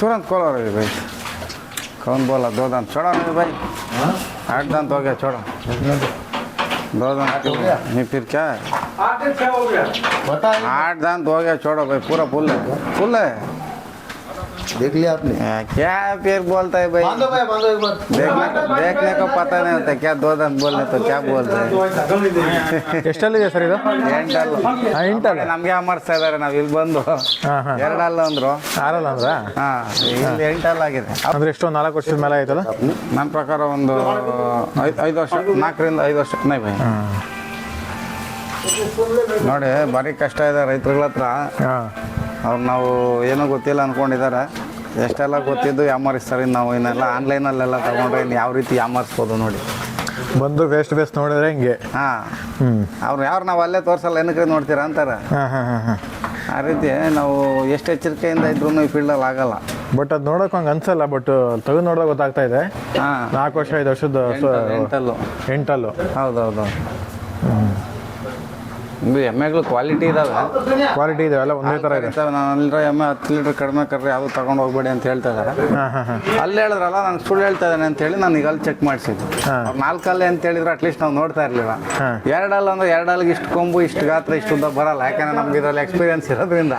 तुरंत कॉल आ रही है भाई। कौन बोला 2 दांत छोड़ा नहीं भाई। 8 दांत हो गया छोड़ा। 2 दांत क्यों नहीं फिर क्या है? 8 दांत हो गया छोड़ो भाई पूरा फुल है। देख लिया आपने? क्या फिर बोलता है भाई? बांधो भाई, बांधो एक बार। देखने को पता नहीं होता क्या 2 दांत बोलने तो क्या बोलते हैं। ಎಷ್ಟಲ್ಲಿದೆ ಸರ್ ಇದು? 8 ಅಲ್ಲ. 8 ಅಲ್ಲ. ನಮಗೆ ಅಮರ್ಸ್ತಾ ಇದಾರೆ ನಾವು ಇಲ್ಲಿ ಬಂದು 2 ಅಲ್ಲ ಅಂದ್ರು. 6 ಅಂದ್ರ? ಇಲ್ಲಿ 8 ಅಲ್ಲ ಆಗಿದೆ. ಅಂದ್ರೆ ಎಷ್ಟು 4 ವರ್ಷದ ಮೇಲೆ ಆಯ್ತಲ್ಲ? ನನ್ನ ಪ್ರಕಾರ ಒಂದು 5 ವರ್ಷ 4 ರಿಂದ 5 ವರ್ಷ ನೈ ಭಾई. ನೋಡಿ ಭಾರಿ ಕಷ್ಟ ಇದೆ ರೈತರುಗಳ ಹತ್ರ. ಅವ್ರು ನಾವು ಏನೋ ಗೊತ್ತಿಲ್ಲ ಅಂದ್ಕೊಂಡಿದ್ದಾರೆ. ಎಷ್ಟೆಲ್ಲ ಗೊತ್ತಿದ್ದು ಯಾಮಾರಿಸ್ತಾರೆ. ನಾವು ಇನ್ನೆಲ್ಲ ಆನ್ಲೈನಲ್ಲೆಲ್ಲ ತೊಗೊಂಡ್ರೆ ಇನ್ನು ಯಾವ ರೀತಿ ಯಾಮಾರಿಸ್ಬೋದು ನೋಡಿ. ಬಂದು ಫೇಸ್ ಟು ಫೇಸ್ ನೋಡಿದ್ರೆ ಹಿಂಗೆ. ಅವ್ರು ಯಾರು ನಾವು ಅಲ್ಲೇ ತೋರಿಸಲ್ಲ ಏನಕ್ಕೆ ನೋಡ್ತೀರಾ ಅಂತಾರೆ. ಆ ರೀತಿ ನಾವು ಎಷ್ಟು ಎಚ್ಚರಿಕೆಯಿಂದ ಇದ್ರೂ ಈ ಫೀಲ್ಡಲ್ಲಿ ಆಗಲ್ಲ. ಬಟ್ ಅದು ನೋಡೋಕೆ ಹಂಗೆ ಅನ್ಸಲ್ಲ. ಬಟ್ ತೆಗೆದು ನೋಡಿದಾಗ ಗೊತ್ತಾಗ್ತಾ ಇದೆ. 4 ವರ್ಷ 5 ವರ್ಷದ 8 ಹೌದೌದು. ಇದು ಎಮ್ಮೆಗಳು ಕ್ವಾಲಿಟಿ ಇದಾವೆ. ಎಲ್ಲ ಒಂದೇ ಥರ ಇದೆ. ನಾನು ಅಲ್ಲಿರೋ ಎಮ್ಮೆ 10 ಲೀಟ್ರ್ ಕಡಿಮೆ ಕರ್ರಿ ಯಾವುದು ತಗೊಂಡು ಹೋಗ್ಬೇಡಿ ಅಂತ ಹೇಳ್ತಾ ಇದ್ದಾರೆ. ಅಲ್ಲಿ ಹೇಳಿದ್ರಲ್ಲ ನಾನು ಸುಳ್ಳು ಹೇಳ್ತಾ ಇದ್ದಾನೆ ಅಂತೇಳಿ ನಾನು ಈಗ ಅಲ್ಲಿ ಚೆಕ್ ಮಾಡಿಸಿದ್ದು. 4 ಅಲ್ಲೇ ಅಂತ ಹೇಳಿದ್ರೆ ಅಟ್ಲೀಸ್ಟ್ ನಾವು ನೋಡ್ತಾ ಇರಲಿಲ್ಲ. 2 ಅಲ್ಲ ಅಂದ್ರೆ 2 ಅಲ್ಲಿಗೆ ಇಷ್ಟು ಕೊಂಬು ಇಷ್ಟು ಗಾತ್ರ ಇಷ್ಟು ಉದ್ದ ಬರಲ್ಲ. ಯಾಕಂದ್ರೆ ನಮ್ಗೆ ಇದರಲ್ಲಿ ಎಕ್ಸ್ಪೀರಿಯನ್ಸ್ ಇರೋದ್ರಿಂದ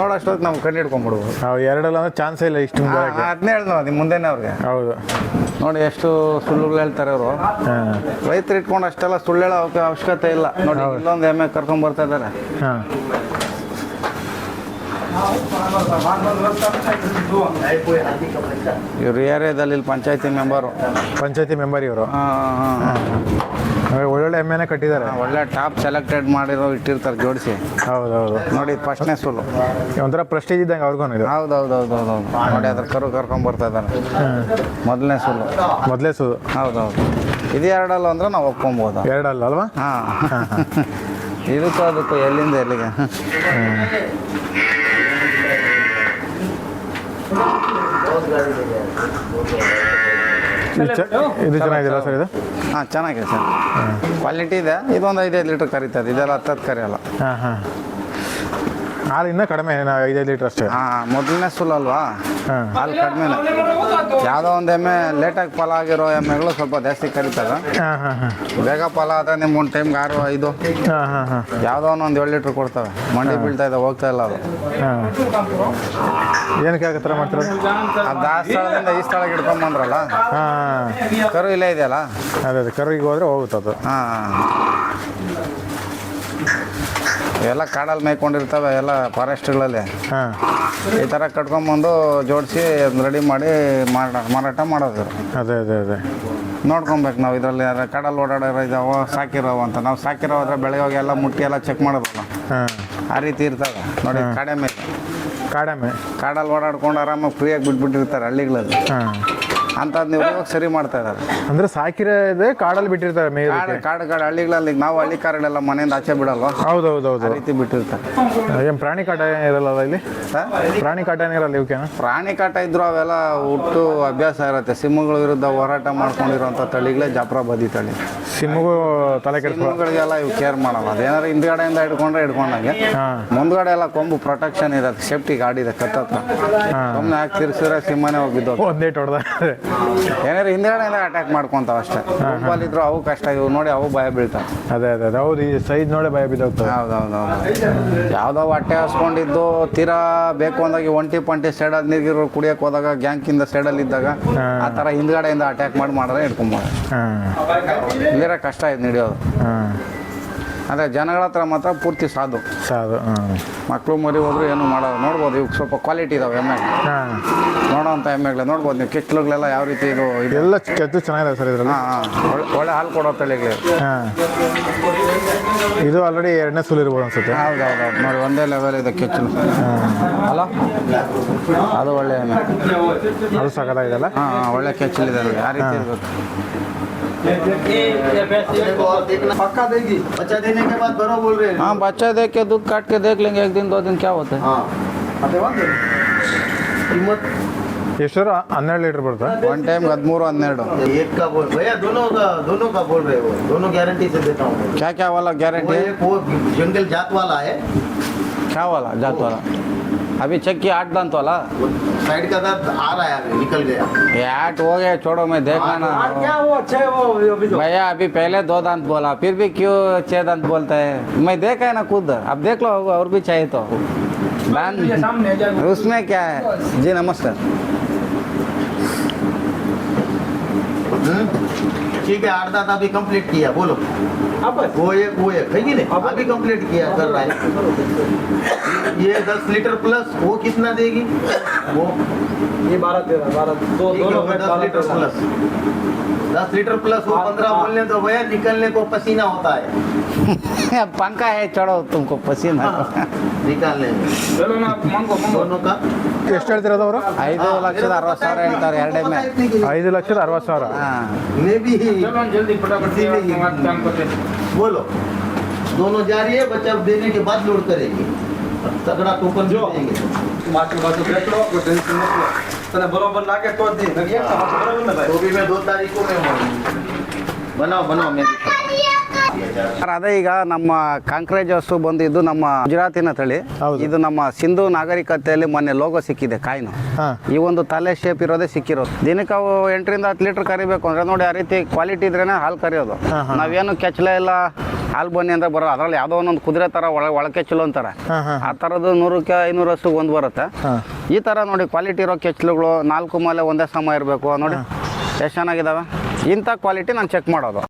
ನೋಡೋಷ್ಟೊತ್ತು ನಾವು ಕಂಡು ಹಿಡ್ಕೊಂಡ್ಬಿಡ್ಬೋದು. 2 ಅಲ್ಲ ಅಂದ್ರೆ ಚಾನ್ಸೇ ಇಲ್ಲ ಇಷ್ಟು. ಅದನ್ನೇ ಹೇಳಿದ್ವಿ ನಿಮ್ಮ ಮುಂದೆನೇ ಅವ್ರಿಗೆ. ಹೌದು ನೋಡಿ ಎಷ್ಟು ಸುಳ್ಳುಗಳು ಹೇಳ್ತಾರೆ ಅವರು. ರೈತರು ಇಟ್ಕೊಂಡು ಅಷ್ಟೆಲ್ಲ ಸುಳ್ಳು ಹೇಳೋ ಅವಶ್ಯಕತೆ ಇಲ್ಲ. ನೋಡಿ ಇಲ್ಲೊಂದು ಎಮ್ಮೆ ಕರ್ಕೊಂಡ್ ಬರ್ತಾ ಇದ್ದಾರೆ. ಇವ್ರು ಏರಿಯಾದಲ್ಲಿ ಪಂಚಾಯತಿ ಮೆಂಬರ್ ಇವರು. ಒಳ್ಳೊಳ್ಳೆ ಎಮ್ಮೆನೇ ಕಟ್ಟಿದ್ದಾರೆ. ಒಳ್ಳೆ ಟಾಪ್ ಸೆಲೆಕ್ಟೆಡ್ ಮಾಡಿರೋ ಇಟ್ಟಿರ್ತಾರೆ ಜೋಡಿಸಿ. ಹೌದೌದು. ನೋಡಿ ಫಸ್ಟ್ನೇ ಸುಳ್ಳು ಒಂಥರ ಪ್ರೆಸ್ಟೀಜ್ ಇದ್ದಂಗೆ ಅವ್ರಿಗೂ ಇದು. ಹೌದೌದು. ನೋಡಿ ಅದ್ರ ಕರ್ಕೊಂಡ್ ಬರ್ತಾ ಇದ್ದಾರೆ. ಮೊದಲನೇ ಸುಳ್ಳು. ಹೌದೌದು. ಇದು 2 ಅಲ್ಲ ಅಂದ್ರೆ ನಾವು ಒಪ್ಕೊಬೋದು. 2 ಅಲ್ಲ ಅಲ್ವಾ? ಇದಕ್ಕೂ ಅದಕ್ಕೂ ಎಲ್ಲಿಂದ ಎಲ್ಲಿಗೆ. ಇದು ಚೆನ್ನಾಗಿಲ್ಲ ಸರ್ ಇದು? ಚೆನ್ನಾಗಿದೆ ಸರ್. ಕ್ವಾಲಿಟಿ ಇದೆ. ಇದೊಂದು 5 ಲೀಟ್ರ್ ಕರಿತದೆ. ಇದೆಲ್ಲ 10 ಕರಿಯಲ್ಲ. ಹಾಲು ಇನ್ನೂ ಕಡಿಮೆ 5 ಲೀಟ್ರ್ ಅಷ್ಟೇ. ಮೊದಲನೇ ಸುಳ್ಳು ಅಲ್ವಾ, ಹಾಲು ಕಡಿಮೆ. ಯಾವುದೋ ಒಂದು ಎಮ್ಮೆ ಲೇಟಾಗಿ ಫಲ ಆಗಿರೋ ಎಮ್ಮೆಗಳು ಸ್ವಲ್ಪ ಜಾಸ್ತಿ ಕರಿತದೆ. ಬೇಗ ಫಲ ಆದರೆ ನಿಮ್ಗೆ ಒಂದು ಟೈಮ್ಗೆ 6 5 ಯಾವುದೋ ಒಂದು 7 ಲೀಟ್ರ್ ಕೊಡ್ತವೆ. ಮಂಡಿ ಬೀಳ್ತಾ ಇದೆ, ಹೋಗ್ತಾ ಇಲ್ಲ ಅದು. ಏನಕ್ಕೆ ಆ ಥರ ಮಾಡ್ತಾರೆ? ಅದು ಆ ಸ್ಥಳದಿಂದ ಈ ಸ್ಥಳಕ್ಕೆ ಹಿಡ್ಕೊಂಬಂದ್ರಲ್ಲ, ಕರು ಇಲ್ಲೇ ಇದೆಯಲ್ಲ, ಅದೇ ಕರುವಿಗೆ ಹೋದರೆ ಹೋಗುತ್ತೆ ಅದು. ಎಲ್ಲ ಕಾಡಲ್ಲಿ ಮೇಯ್ಕೊಂಡಿರ್ತವೆ ಎಲ್ಲ ಫಾರೆಸ್ಟ್ಗಳಲ್ಲಿ. ಈ ಥರ ಕಟ್ಕೊಂಬಂದು ಜೋಡಿಸಿ ರೆಡಿ ಮಾಡಿ ಮಾರಾಟ ಮಾಡೋದು. ಅದೇ ನೋಡ್ಕೊಬೇಕು ನಾವು. ಇದರಲ್ಲಿ ಕಾಡಲ್ಲಿ ಓಡಾಡೋ ಇದಾವೋ ಸಾಕಿರೋವು ಅಂತ. ನಾವು ಸಾಕಿರೋ ಹೋದ್ರೆ ಬೆಳಗ್ಗೆ ಹೋಗಿ ಎಲ್ಲ ಮುಟ್ಟಿ ಎಲ್ಲ ಚೆಕ್ ಮಾಡೋದಲ್ಲ. ಆ ರೀತಿ ಇರ್ತವೆ ನೋಡಿ. ಕಾಡಲ್ಲಿ ಓಡಾಡ್ಕೊಂಡು ಆರಾಮಾಗಿ ಫ್ರೀಯಾಗಿ ಬಿಟ್ಬಿಟ್ಟಿರ್ತಾರೆ ಹಳ್ಳಿಗಳಲ್ಲಿ. ಅಂಥದ್ದು ನೀವು ಸರಿ ಮಾಡ್ತಾ ಇದ್ದಾರೆ. ಅಂದರೆ ಸಾಕಿರೋದೇ ಕಾಡಲ್ಲಿ ಬಿಟ್ಟಿರ್ತಾರೆ. ಕಾಡು ಹಳ್ಳಿಗಳಲ್ಲಿ ನಾವು ಹಳ್ಳಿ ಕಾರಗಳೆಲ್ಲ ಮನೆಯಿಂದ ಆಚೆ ಬಿಡಲ್ವ? ಹೌದೌದು. ಆ ರೀತಿ ಬಿಟ್ಟಿರ್ತಾರೆ. ಏನು ಪ್ರಾಣಿ ಕಾಟ ಇರಲ್ಲ ಇಲ್ಲಿ? ಪ್ರಾಣಿ ಕಾಟ ಇರಲ್ಲ ಇವಕ್ಕೇನು? ಪ್ರಾಣಿ ಕಾಟ ಇದ್ರು ಅವೆಲ್ಲ ಹುಟ್ಟು ಅಭ್ಯಾಸ ಇರುತ್ತೆ. ಸಿಂಹಗಳ ವಿರುದ್ಧ ಹೋರಾಟ ಮಾಡ್ಕೊಂಡಿರೋಂಥ ತಳಿಗಳೇ ಜಾಫ್ರಾಬಾದಿ ತಳಿ. ಸಿಂಹಗೂ ತಲೆ ಸಿಂಹಗಳಿಗೆಲ್ಲ ಇವು ಕೇರ್ ಮಾಡಲ್ಲ. ಅದೇನಾದ್ರು ಹಿಂದ್ಗಡೆಯಿಂದ ಹಿಡ್ಕೊಂಡಂಗೆ ಮುಂದ್ಗಡೆ ಎಲ್ಲ ಕೊಂಬು ಪ್ರೊಟೆಕ್ಷನ್ ಇರುತ್ತೆ. ಸೇಫ್ಟಿ ಗಾಡಿ ಇದೆ ಕತ್ತತ್ರ. ಸುಮ್ಮನೆ ಹಾಕಿ ತಿರ್ಸಿದ್ರೆ ಸಿಂಹನೇ ಹೋಗಿದ್ದು. ಒಂದೇ ಹೊಡೆದ ಏನಾದ್ರು ಹಿಂದ್ಗಡೆಯಿಂದ ಅಟ್ಯಾಕ್ ಮಾಡ್ಕೊಂತಾವ ಅಷ್ಟೇ. ಇದ್ರು ಅವು ಕಷ್ಟ. ಇವು ನೋಡಿ ಅವು ಭಯ ಬೀಳ್ತಾವೆ. ಅದೇ ಹೌದು. ಈ ಸೈಜ್ ನೋಡಿ ಭಯ ಬಿದ್ದೋಗ್ತವೆ. ಹೌದೌದು. ಯಾವುದೋ ಹೊಟ್ಟೆ ಹಸ್ಕೊಂಡಿದ್ದು ತೀರಾ ಬೇಕು ಅಂದಾಗ ಒಂಟಿ ಪಂಟಿ ಸೈಡಲ್ಲಿ ನೀರು ಕುಡಿಯೋಕೆ ಹೋದಾಗ ಗ್ಯಾಂಕಿಂದ ಸೈಡಲ್ಲಿ ಇದ್ದಾಗ ಆ ಥರ ಹಿಂದ್ಗಡೆಯಿಂದ ಅಟ್ಯಾಕ್ ಮಾಡಿದ್ರೆ ಹಿಡ್ಕೊಂಬೋದು. ಇಲ್ಲಿರೋ ಕಷ್ಟ ಇದು ನಡೆಯೋದು. ಅದೇ ಜನಗಳ ಹತ್ರ ಮಾತ್ರ ಪೂರ್ತಿ ಸಾಧು. ಮಕ್ಕಳು ಮರಿ ಹೋದ್ರು ಏನು ಮಾಡೋದು. ನೋಡ್ಬೋದು ಇವಾಗ ಸ್ವಲ್ಪ ಕ್ವಾಲಿಟಿ ಇದಾವೆ ಎಮ್ಮೆಗಳು. ನೋಡೋಂಥ ಎಮ್ಮೆಗಳು ನೋಡ್ಬೋದು ನೀವು. ಕೆಚ್ಚಲುಗಳೆಲ್ಲ ಯಾವ ರೀತಿ ಇದು ಎಲ್ಲ ಕೆಚ್ಚು ಚೆನ್ನಾಗಿದೆ ಸರ್ ಇದರಲ್ಲಿ. ಒಳ್ಳೆ ಹಾಲು ಕೊಡೋ ತಳಿಗಳು. ಇದು ಆಲ್ರೆಡಿ 2ನೇ ಸುಲ್ ಇರ್ಬೋದು ಅನ್ಸುತ್ತೆ. ಹೌದೌದು. ನೋಡಿ ಒಂದೇ ಲೆವೆಲ್ ಇದೆ ಕೆಚ್ಚಲು. ಅಲ್ಲ ಅದು ಒಳ್ಳೆ ಎಮ್ಮೆ. ಅದು ಸಾಕಾಗಿದೆಲ್ಲ. ಒಳ್ಳೆ ಕೆಚ್ಚಲಿದೆ. ಆ ರೀತಿ ಇರಬೇಕು. पक्का देगी। बच्चा देने के बाद बरो बोल रहे हैं। हाँ, बच्चा देख के दूध काट के देख लेंगे 1 दिन 2 दिन क्या होता है। कीमत ಎಷ್ಟು? 12 ಲೀಟರ್ ಬರುತ್ತೆ. One time 13-12. एक का बोल भैया, दोनों का बोल रहे हो। दोनों गारंटी से देता हूँ। क्या वाला गारंटी है? वो जंगल जात वाला है। क्या वाला जात वाला? अभी चेक किया 8 दांत वाला साइड का दांत आ रहा है अभी निकल गया ये 8 हो गया, छोड़ो मैं देखा ना क्या वो अच्छा है वो अभी जो भैया अभी पहले 2 दांत बोला, फिर भी क्यों 6 दांत बोलता है? मैं देखा है ना खुद, अब देख लो और भी चाहिए तो दांत सामने है, जाओ। उसमें क्या है? जी नमस्कार। ठीक है 8 दांत अभी कंप्लीट किया बोलो अब वो एक है कि नहीं अभी कंप्लीट किया कर रहा है ये 10 लीटर प्लस वो कितना देगी वो ये 12 दो ठीक है, दोनों वो 10 लीटर प्लस 10 लीटर प्लस वो 15 बोलने तो भैया निकलने को पसीना होता है पंखा है, चढ़ो तुमको पसीना निकालने में चलो ना मांगो मांगो दोनों का ಎಷ್ಟು ಹೇಳ್ತಿರೋದು ಅವರು 5,60,000 ಹೇಳ್ತಾರೆ ಎರಡೇ में 5,60,000 हाँ मैं भी चलो ना जल्दी फटाफट इसी में ही- काम करते बोलो दोनों जा रही है बच्चा देने के बाद लोड करेगी तगड़ा टोकन जो देंगे मास्टर बात देख लो कोई टेंशन मत लो तने बराबर लाके तो दी लगी है बराबर ना भाई तो भी मैं 2 तारीख को मैं बनाओ बनाओ मैं ಸರ್ ಅದೇ ಈಗ ನಮ್ಮ ಕಾಂಕ್ರೇಜ್ ಹಸು ಬಂದಿದ್ದು ನಮ್ಮ ಗುಜರಾತಿನ ತಳಿ. ಹೌದು. ಇದು ನಮ್ಮ ಸಿಂಧು ನಾಗರಿಕತೆಯಲ್ಲಿ ಮೊನ್ನೆ ಲೋಗೋ ಸಿಕ್ಕಿದೆ ಕಾಯಿನು. ಹಾಂ ಈ ಒಂದು ತಲೆ ಶೇಪ್ ಇರೋದೇ ಸಿಕ್ಕಿರೋದು. ದಿನಕ್ಕೆ ಅವು 8ರಿಂದ 10 ಲೀಟರ್ ಕರಿಬೇಕು ಅಂದ್ರೆ ನೋಡಿ, ಆ ರೀತಿ ಕ್ವಾಲಿಟಿ ಇದ್ರೇನೆ ಹಾಲು ಕರಿಯೋದು. ನಾವೇನು ಕೆಚ್ಚಲೇ ಇಲ್ಲ ಹಾಲು ಬನ್ನಿ ಅಂದ್ರೆ ಬರೋ ಅದ್ರಲ್ಲಿ ಯಾವುದೋ ಒಂದೊಂದು ಕುದುರೆ ಥರ ಒಳಕೆ ಚಲೋ ಅಂತಾರೆ, ಆ ಥರದ್ದು 100ಕ್ಕೆ 500 ಹಸು ಒಂದು ಬರುತ್ತೆ. ಈ ಥರ ನೋಡಿ ಕ್ವಾಲಿಟಿ ಇರೋ ಕೆಚ್ಚಲುಗಳು 4 ಮೇಲೆ ಒಂದೇ ಸಮ ಇರಬೇಕು ನೋಡಿ ಎಷ್ಟು ಚೆನ್ನಾಗಿದ್ದಾವೆ. ಇಂಥ ಕ್ವಾಲಿಟಿ ನಾನು ಚೆಕ್ ಮಾಡೋದು.